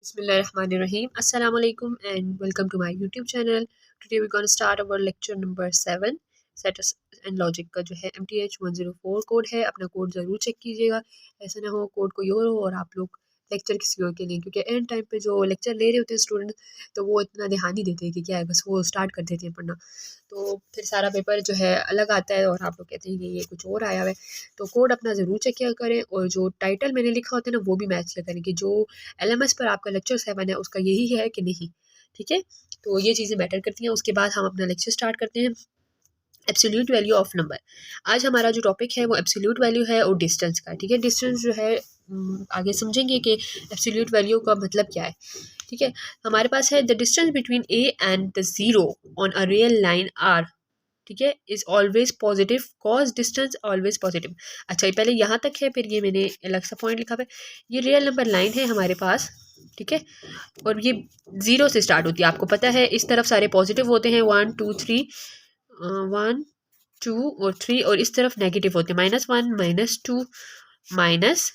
Bismillahirrahmanirrahim. Assalamu alaikum and welcome to my YouTube channel. Today we're going to start our lecture number 7 Status and Logic का जो है MTH 104 code है. अपना code ज़रूर check कीजिएगा, ऐसा ना हो कोड कोई और हो और आप लोग लेक्चर किसी और के लिए, क्योंकि एंड टाइम पे जो लेक्चर ले रहे होते हैं स्टूडेंट तो वो इतना ध्यान नहीं देते कि क्या है, बस वो स्टार्ट कर देते हैं पढ़ना, तो फिर सारा पेपर जो है अलग आता है और आप लोग कहते हैं कि ये कुछ और आया हुआ है. तो कोड अपना ज़रूर चेक किया करें और जो टाइटल मैंने लिखा होता है ना वो भी मैच किया करें कि जो LMS पर आपका लेक्चर 7 है उसका यही है कि नहीं. ठीक है, तो ये चीज़ें मैटर करती हैं. उसके बाद हम अपना लेक्चर स्टार्ट करते हैं. Absolute value of number. आज हमारा जो टॉपिक है वो एब्सोल्यूट वैल्यू है और डिस्टेंस का. ठीक है, डिस्टेंस जो है आगे समझेंगे कि एब्सोल्यूट वैल्यू का मतलब क्या है. ठीक है, हमारे पास है the distance between A and the zero on a real line R. ठीक है, is always positive cause distance always positive. अच्छा, ये पहले यहाँ तक है, फिर ये मैंने अलग सा पॉइंट लिखा है. ये रियल नंबर लाइन है हमारे पास. ठीक है, और ये ज़ीरो से स्टार्ट होती है. आपको पता है इस तरफ सारे पॉजिटिव होते हैं 1 2 3, 1 2 और 3, और इस तरफ नेगेटिव होते हैं -1 -2 -3.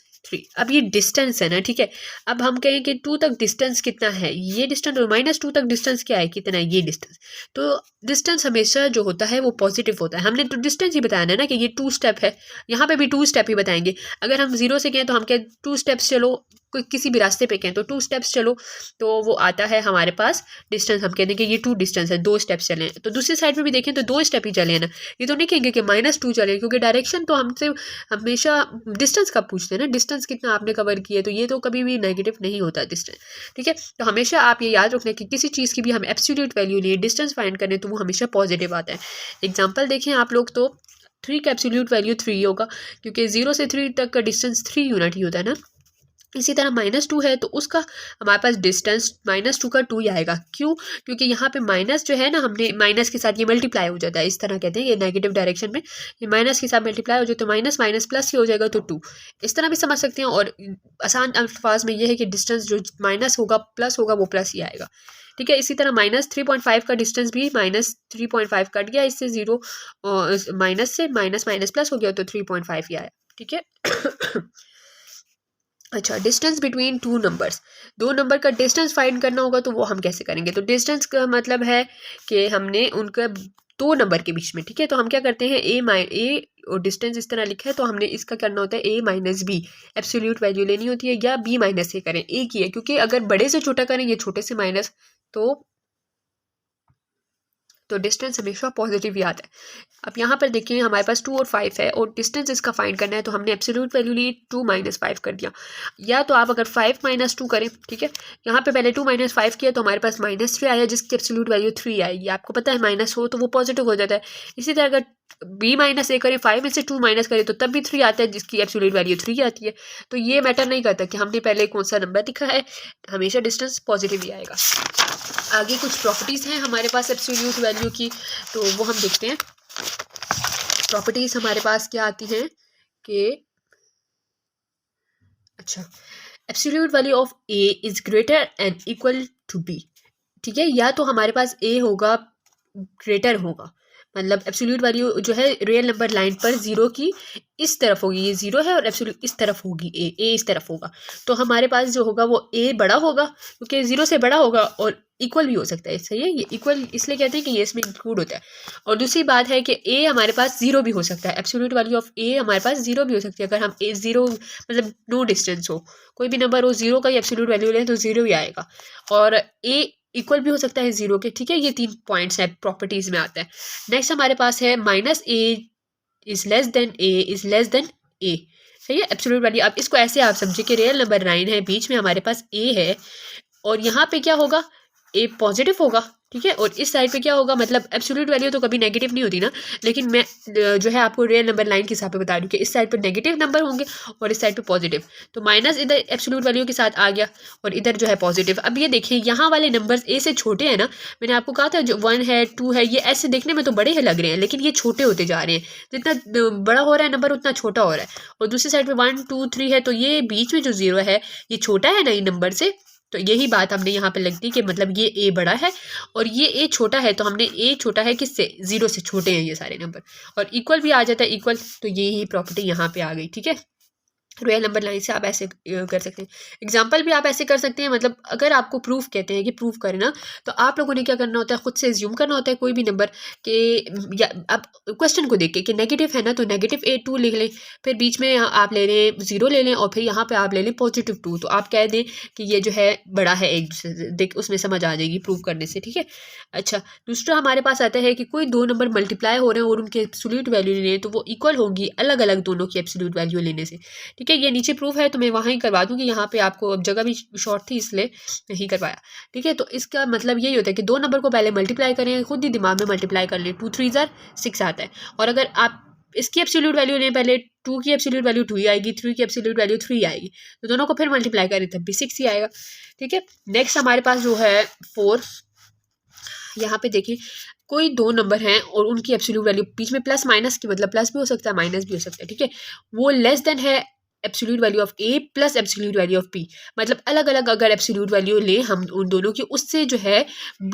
अब ये डिस्टेंस है ना. ठीक है, अब हम कहें कि 2 तक डिस्टेंस कितना है, ये डिस्टेंस, और -2 तक डिस्टेंस क्या है, कितना है ये डिस्टेंस. तो डिस्टेंस हमेशा जो होता है वो पॉजिटिव होता है. हमने तो डिस्टेंस ही बताया है ना कि ये 2 स्टेप है, यहाँ पे भी 2 स्टेप ही बताएंगे. अगर हम ज़ीरो से कहें तो हम कहें 2 स्टेप्स चलो, कोई किसी भी रास्ते पे कहें तो 2 स्टेप्स चलो, तो वो आता है हमारे पास डिस्टेंस. हम कहते हैं कि ये 2 डिस्टेंस है, 2 स्टेप्स चले. तो दूसरी साइड पे भी देखें तो 2 स्टेप ही चले ना. ये तो नहीं कहेंगे कि -2 चले, क्योंकि डायरेक्शन तो हमसे हमेशा डिस्टेंस का पूछते हैं ना, डिस्टेंस कितना आपने कवर किया, तो ये तो कभी भी नेगेटिव नहीं होता डिस्टेंस. ठीक है, तो हमेशा आप ये याद रखना कि किसी चीज़ की भी हम एब्सोल्यूट वैल्यू लिए डिस्टेंस फाइंड करें तो वो हमेशा पॉजिटिव आता है. एग्जाम्पल देखें आप लोग, तो 3 का एब्सोल्यूट वैल्यू 3 होगा, क्योंकि 0 से 3 तक का डिस्टेंस 3 यूनिट ही होता है ना. इसी तरह -2 है तो उसका हमारे पास डिस्टेंस -2 का 2 ही आएगा. क्यों? क्योंकि यहाँ पे माइनस जो है ना, हमने माइनस के साथ ये मल्टीप्लाई हो जाता है, इस तरह कहते हैं ये नेगेटिव डायरेक्शन में ये माइनस के साथ मल्टीप्लाई हो जाए तो माइनस माइनस प्लस ही हो जाएगा तो 2. इस तरह भी समझ सकते हैं. और आसान अल्फाज में ये है कि डिस्टेंस जो माइनस होगा प्लस होगा वो प्लस ही आएगा. ठीक है, इसी तरह -3.5 का डिस्टेंस भी -3.5 कट गया इससे, 0 माइनस से माइनस माइनस प्लस हो गया तो 3.5 ही आया. ठीक है. अच्छा, डिस्टेंस बिटवीन 2 नंबर्स. 2 नंबर का डिस्टेंस फाइंड करना होगा तो वो हम कैसे करेंगे. तो डिस्टेंस का मतलब है कि हमने उनका 2 नंबर के बीच में. ठीक है, तो हम क्या करते हैं, ए और डिस्टेंस इस तरह लिखा है तो हमने इसका करना होता है A-B. एब्सोल्यूट वैल्यू लेनी होती है, या B- करें, ए की है, क्योंकि अगर बड़े से छोटा करें ये छोटे से माइनस, तो डिस्टेंस हमेशा पॉजिटिव ही आता है. अब यहाँ पर देखिए हमारे पास 2 और 5 है और डिस्टेंस इसका फाइंड करना है तो हमने एब्सोल्यूट वैल्यू ली 2 - 5 कर दिया. या तो आप अगर 5 - 2 करें, ठीक है, यहाँ पे पहले 2 - 5 किया तो हमारे पास -3 आया जिसकी एब्सोल्यूट वैल्यू 3 आएगी. आपको पता है माइनस हो तो वो पॉजिटिव हो जाता है. इसी तरह अगर B- करें, 5 में से 2 माइनस करें तो तब भी 3 आता है जिसकी एब्सोल्यूट वैल्यू 3 आती है. तो ये मैटर नहीं करता कि हमने पहले कौन सा नंबर दिखा है, हमेशा डिस्टेंस पॉजिटिव ही आएगा. आगे कुछ प्रॉपर्टीज़ हैं हमारे पास एब्सोल्यूट वैल्यू की, तो वो हम देखते हैं. प्रॉपर्टीज़ हमारे पास क्या आती हैं कि, अच्छा, absolute value of A is greater and equal to B. ठीक है, या तो हमारे पास ए होगा ग्रेटर होगा, मतलब एब्सोल्यूट वैल्यू जो है रियल नंबर लाइन पर ज़ीरो की इस तरफ होगी, ये ज़ीरो है और एब्सोल्यूट इस तरफ होगी, ए इस तरफ होगा. तो हमारे पास जो होगा वो ए बड़ा होगा क्योंकि ज़ीरो से बड़ा होगा और इक्वल भी हो सकता है. सही है, ये इक्वल इसलिए कहते हैं कि ये इसमें इंक्लूड होता है. और दूसरी बात है कि ए हमारे पास ज़ीरो भी हो सकता है, एब्सोल्यूट वैल्यू ऑफ ए हमारे पास ज़ीरो भी हो सकती है. अगर हम ए ज़ीरो मतलब नो डिस्टेंस हो, कोई भी नंबर हो ज़ीरो का ही एब्सोल्यूट वैल्यू लें तो ज़ीरो ही आएगा. और ए इक्वल भी हो सकता है ज़ीरो के. ठीक है, ये 3 पॉइंट्स हैं, प्रॉपर्टीज़ में आता है. नेक्स्ट हमारे पास है -a is less than A is less than A. सही है, एब्सोल्यूट वैल्यू. अब इसको ऐसे आप समझिए कि रियल नंबर 9 है, बीच में हमारे पास ए है और यहाँ पे क्या होगा, ए पॉजिटिव होगा. ठीक है, और इस साइड पे क्या होगा, मतलब एब्सोल्यूट वैल्यू तो कभी नेगेटिव नहीं होती ना, लेकिन मैं जो है आपको रियल नंबर लाइन के हिसाब से बता रही हूँ कि इस साइड पे नेगेटिव नंबर होंगे और इस साइड पे पॉजिटिव. तो माइनस इधर एब्सोल्यूट वैल्यू के साथ आ गया और इधर जो है पॉजिटिव. अब ये देखिए यहाँ वाले नंबर्स ए से छोटे हैं ना, मैंने आपको कहा था जो 1 है 2 है ये ऐसे देखने में तो बड़े लग रहे हैं लेकिन ये छोटे होते जा रहे हैं. जितना बड़ा हो रहा है नंबर उतना छोटा हो रहा है. और दूसरी साइड पे 1 2 3 है तो ये बीच में जो 0 है ये छोटा है ना इन नंबर से. तो यही बात हमने यहाँ पे लगती कि मतलब ये ए बड़ा है और ये ए छोटा है, तो हमने ए छोटा है किससे, 0 से छोटे हैं ये सारे नंबर. और इक्वल भी आ जाता है इक्वल, तो यही प्रॉपर्टी यहाँ पे आ गई. ठीक है, रियल नंबर लाइन से आप ऐसे कर सकते हैं। एग्जाम्पल भी आप ऐसे कर सकते हैं, मतलब अगर आपको प्रूफ कहते हैं कि प्रूफ करें ना, तो आप लोगों ने क्या करना होता है, खुद से एज्यूम करना होता है कोई भी नंबर के, या आप क्वेश्चन को देख के कि नेगेटिव है ना, तो -2 लिख लें, फिर बीच में आप ले लें 0 ले लें, और फिर यहाँ पे आप ले लें +2, तो आप कह दें कि ये जो है बड़ा है एक दूसरे से, देख उसमें समझ आ जाएगी प्रूफ करने से, ठीक है। अच्छा, दूसरा हमारे पास आता है कि कोई दो नंबर मल्टीप्लाई हो रहे हैं और उनके एब्सोल्यूट वैल्यू लें, तो वो इक्वल होगी अलग अलग दोनों की एब्सोल्यूट वैल्यू लेने से, ठीक है। ये नीचे प्रूफ है तो मैं वहाँ ही करवा दूँगी, यहाँ पे आपको अब जगह भी शॉर्ट थी इसलिए नहीं करवाया, ठीक है। तो इसका मतलब यही होता है कि दो नंबर को पहले मल्टीप्लाई करें, खुद ही दिमाग में मल्टीप्लाई कर लें, 2 3 ज़ार 6 आता है, और अगर आप इसकी एब्सोल्यूट वैल्यू लें, पहले 2 की एब्सोल्यूट वैल्यू 2 ही आएगी, 3 की एब्सोल्यूट वैल्यू 3 आएगी, तो दोनों को फिर मल्टीप्लाई करें तब भी 6 ही आएगा, ठीक है। नेक्स्ट हमारे पास जो है 4, यहाँ पे देखिए कोई दो नंबर हैं और उनकी एब्सोल्यूट वैल्यू बीच में प्लस माइनस की, मतलब प्लस भी हो सकता है माइनस भी हो सकता है, ठीक है। वो लेस देन है absolute value of A plus absolute value of B, मतलब अलग अलग अगर एब्सोल्यूट वैल्यू ले हम उन दोनों की, उससे जो है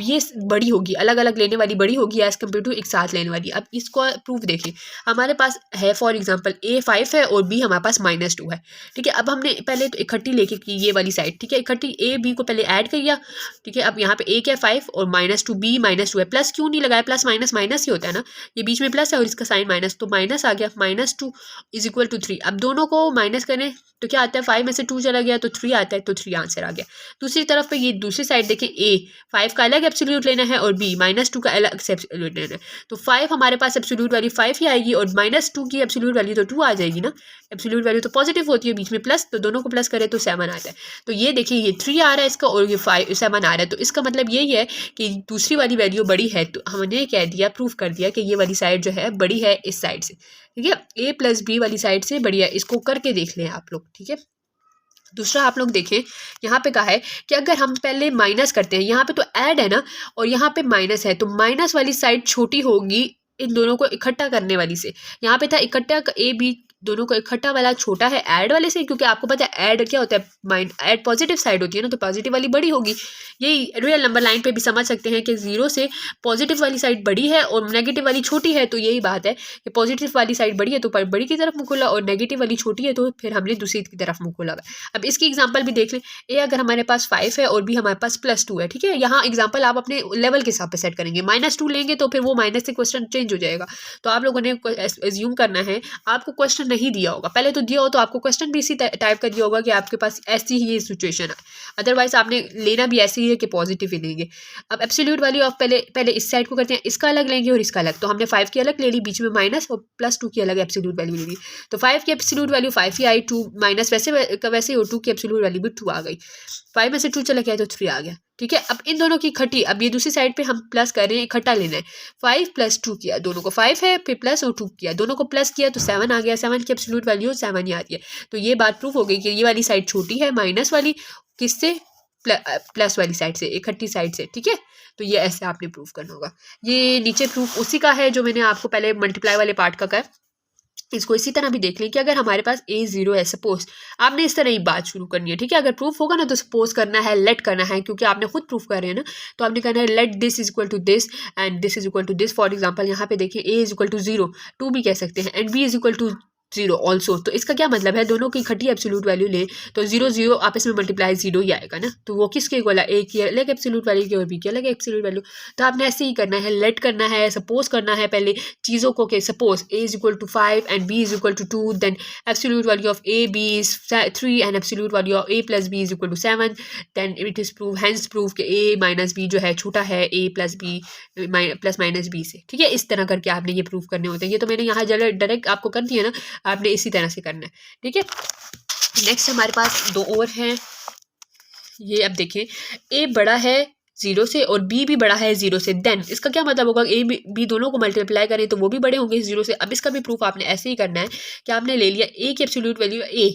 ये बड़ी होगी, अलग अलग लेने वाली बड़ी होगी एज कम्पेयर टू एक साथ लेने वाली। अब इसको प्रूफ देखें, हमारे पास है फॉर एग्जांपल ए 5 है और बी हमारे पास -2 है, ठीक है। अब हमने पहले तो इकट्ठी लेके की ये वाली साइड, ठीक है, इकट्ठी ए बी को पहले ऐड किया, ठीक है। अब यहाँ पे ए क्या 5 और -2 बी -2 है, प्लस क्यों नहीं लगाया, प्लस माइनस माइनस ही होता है ना, ये बीच में प्लस है और इसका साइन माइनस, तो माइनस आ गया, -2 = 3। अब दोनों को माइनस करें तो क्या आता है, 5 में से 2 चला गया तो 3 आता है, तो 3 आंसर आ गया। दूसरी तरफ पे ये दूसरी साइड देखें, ए 5 का अलग एब्सोल्यूट लेना है और बी -2 का अलग से एब्सोल्यूट लेना है, तो 5 हमारे पास एब्सोल्यूट वैल्यू 5 ही आएगी और -2 की एब्सोल्यूट वैल्यू तो 2 आ जाएगी ना, एब्सोल्यूट वैल्यू तो पॉजिटिव होती है, बीच में प्लस, तो दोनों को प्लस करें तो 7 आता है। तो ये देखिए ये 3 आ रहा है इसका और ये 7 आ रहा है, तो इसका मतलब यही है कि दूसरी वाली वैल्यू बड़ी है, तो हमने कह दिया, प्रूफ कर दिया कि ये वाली साइड जो है बड़ी है इस साइड से, ठीक है, ए प्लस बी वाली साइड से बड़ी है। इसको करके देख लें आप लोग, ठीक है। दूसरा आप लोग देखें, यहाँ पे कहा है कि अगर हम पहले माइनस करते हैं, यहाँ पे तो ऐड है ना और यहाँ पे माइनस है, तो माइनस वाली साइड छोटी होगी इन दोनों को इकट्ठा करने वाली से। यहाँ पे था इकट्ठा ए बी, दोनों को इकट्ठा वाला छोटा है ऐड वाले से, क्योंकि आपको पता है ऐड क्या होता है, ऐड पॉजिटिव साइड होती है ना, तो पॉजिटिव वाली बड़ी होगी। यही रियल नंबर लाइन पे भी समझ सकते हैं कि 0 से पॉजिटिव वाली साइड बड़ी है और नेगेटिव वाली छोटी है, तो यही बात है कि पॉजिटिव वाली साइड बड़ी है तो बड़ी की तरफ मुँह खोला और नेगेटिव वाली छोटी है तो फिर हमने दूसरी की तरफ मुँह खोला। अब इसकी एग्जाम्पल भी देख लें, ए अगर हमारे पास 5 है और बी हमारे पास +2 है, ठीक है। यहाँ एग्जाम्पल आप अपने लेवल के हिसाब से सेट करेंगे, -2 लेंगे तो फिर वो माइनस से क्वेश्चन चेंज हो जाएगा, तो आप लोगों ने एज्यूम करना है, आपको क्वेश्चन नहीं दिया होगा, पहले तो दिया हो तो आपको क्वेश्चन भी इसी टाइप का दिया होगा कि आपके पास ऐसी ही ये सिचुएशन है, अदरवाइज आपने लेना भी ऐसी ही है कि पॉजिटिव ही लेंगे। अब एब्सोल्यूट वैल्यू ऑफ पहले इस साइड को करते हैं, इसका अलग लेंगे और इसका अलग, तो हमने 5 की अलग ले ली, बीच में माइनस और +2 की अलग एब्सोल्यूट वैल्यू ले ली, तो 5 की एब्सोल्यूट वैल्यू 5 ही आई, 2 माइनस वैसे और 2 की एब्सोल्यूट वैल्यू भी 2 आ गई, 5 में से 2 चला गया तो 3 आ गया, ठीक है। अब इन दोनों की इकट्ठी, अब ये दूसरी साइड पे हम प्लस कर रहे हैं, इकट्ठा लेना है, 5 + 2 किया, दोनों को 5 है फिर प्लस और 2 किया, दोनों को प्लस किया तो 7 आ गया, 7 की एब्सोल्यूट वैल्यू 7 ही आती है, तो ये बात प्रूफ हो गई कि ये वाली साइड छोटी है माइनस वाली किससे, प्लस वाली साइड से, इकट्ठी साइड से, ठीक है। तो ये ऐसे आपने प्रूफ करना होगा। ये नीचे प्रूफ उसी का है जो मैंने आपको पहले मल्टीप्लाई वाले पार्ट का कहा, इसको इसी तरह भी देख लें कि अगर हमारे पास a 0 है, सपोज आपने इस तरह ही बात शुरू करनी है, ठीक है। अगर प्रूफ होगा ना तो सपोज करना है, लेट करना है, क्योंकि आपने खुद प्रूफ कर रहे हैं ना, तो आपने कहना है let this = this and this = this. For example यहाँ पे देखिए a = 0, 2 भी कह सकते हैं, एंड b = 0 ऑल्सो। तो इसका क्या मतलब है, दोनों की इकट्ठी एब्सोल्यूट वैल्यू लें तो 0 0 आपस में मल्टीप्लाई 0 ही आएगा ना, तो वो किसके इक्वल है, ए की अलग एब्सोल्यूट वैल्यू की और बी की अलग एब्सोल्यूट वैल्यू। तो आपने ऐसे ही करना है, लेट करना है, सपोज करना है पहले चीज़ों को कि suppose a = 5 and b = 2, then absolute value of a b is 3 and absolute value of a + b = 7, then it is prove, hence prove कि a - b जो है छोटा है a + b ± b से, ठीक है। इस तरह करके आपने ये प्रूव करने होते हैं। ये तो मैंने यहाँ डायरेक्ट आपको कर दिया ना, आपने इसी तरह से करना है, ठीक है। नेक्स्ट हमारे पास दो और हैं, ये अब देखें, a बड़ा है 0 से और b भी बड़ा है 0 से, देन इसका क्या मतलब होगा, a b दोनों को मल्टीप्लाई करें तो वो भी बड़े होंगे 0 से। अब इसका भी प्रूफ आपने ऐसे ही करना है कि आपने ले लिया a की एब्सोल्यूट वैल्यू a,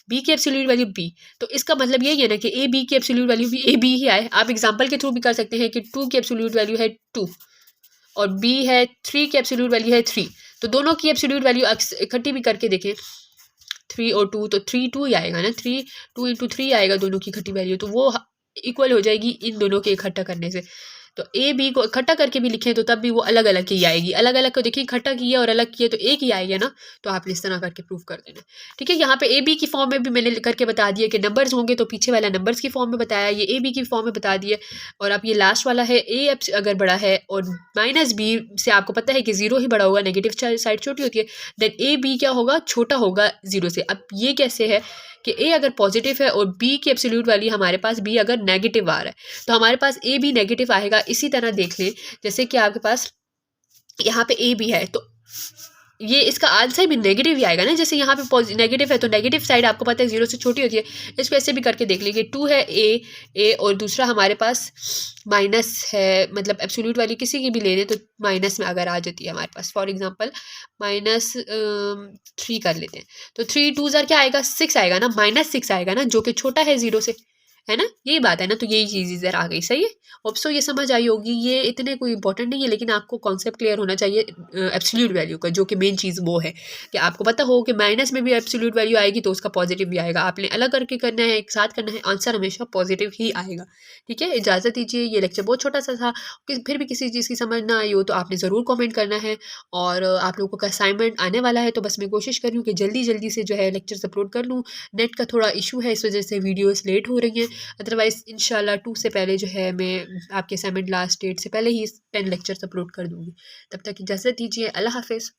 b की एब्सोल्यूट वैल्यू b, तो इसका मतलब यही है ना कि a b की एब्सोल्यूट वैल्यू भी a b ही आए। आप एग्जांपल के थ्रू भी कर सकते हैं कि 2 की एब्सोल्यूट वैल्यू है 2 और b है 3 की एब्सोल्यूट वैल्यू है 3, तो दोनों की एब्सोल्यूट वैल्यू इकट्ठी भी करके देखें, 3 और 2 तो 3 2 ही आएगा ना, 2 × 3 आएगा दोनों की इकट्ठी वैल्यू, तो वो इक्वल हो जाएगी इन दोनों के इकट्ठा करने से। तो ए बी को इकट्ठा करके भी लिखें तो तब भी वो अलग अलग की आएगी, अलग अलग को देखिए इकट्ठा किया और अलग किया तो एक ही आएगा ना, तो आपने इस तरह करके प्रूफ कर देना। ठीक है, यहाँ पे ए बी की फॉर्म में भी मैंने करके बता दिया कि नंबर्स होंगे तो पीछे वाला नंबर्स की फॉर्म में बताया, ये ए बी की फॉर्म में बता दिया। और अब ये लास्ट वाला है ए अगर बड़ा है और माइनस बी से आपको पता है कि जीरो ही बड़ा होगा, नेगेटिव साइड छोटी होती है, देन ए बी क्या होगा, छोटा होगा जीरो से। अब ये कैसे है कि ए अगर पॉजिटिव है और बी की एब्सोल्यूट वाली हमारे पास बी अगर नेगेटिव आ रहा है तो हमारे पास ए भी नेगेटिव आएगा। इसी तरह देख लें जैसे कि आपके पास यहाँ पे ए बी है तो ये इसका आंसर भी नेगेटिव ही आएगा ना, जैसे यहाँ पे नेगेटिव है तो नेगेटिव साइड आपको पता है जीरो से छोटी होती है। इसको ऐसे भी करके देख लीजिए, टू है ए और दूसरा हमारे पास माइनस है, मतलब एब्सोल्यूट वाली किसी की भी ले लें तो माइनस में अगर आ जाती है हमारे पास, फॉर एग्जांपल -3 कर लेते हैं तो 3 2 क्या आएगा, 6 आएगा ना, -6 आएगा ना, जो कि छोटा है जीरो से, है ना, यही बात है ना। तो यही चीज़ इधर आ गई, सही है। ऑप्सो ये समझ आई होगी, ये इतने कोई इंपॉर्टेंट नहीं है लेकिन आपको कॉन्सेप्ट क्लियर होना चाहिए एब्सोल्यूट वैल्यू का, जो कि मेन चीज़ वो है कि आपको पता हो कि माइनस में भी एब्सोल्यूट वैल्यू आएगी तो उसका पॉजिटिव भी आएगा। आपने अलग करके करना है, एक साथ करना है, आंसर हमेशा पॉजिटिव ही आएगा। ठीक है, इजाज़त दीजिए, ये लेक्चर बहुत छोटा सा था, फिर भी किसी चीज़ की समझ ना आई हो तो आपने ज़रूर कॉमेंट करना है। और आप लोगों का असाइनमेंट आने वाला है तो बस मैं कोशिश कर रही हूँ कि जल्दी जल्दी से जो है लेक्चर्स अपलोड कर लूँ। नेट का थोड़ा इशू है, इस वजह से वीडियोज़ लेट हो रही हैं, अदरवाइज़ इंशाल्लाह 2 से पहले जो है मैं आपके असाइनमेंट लास्ट डेट से पहले ही 10 लेक्चर्स अपलोड कर दूँगी। तब तक इजाज़त दीजिए, अल्लाह हाफ़िज़।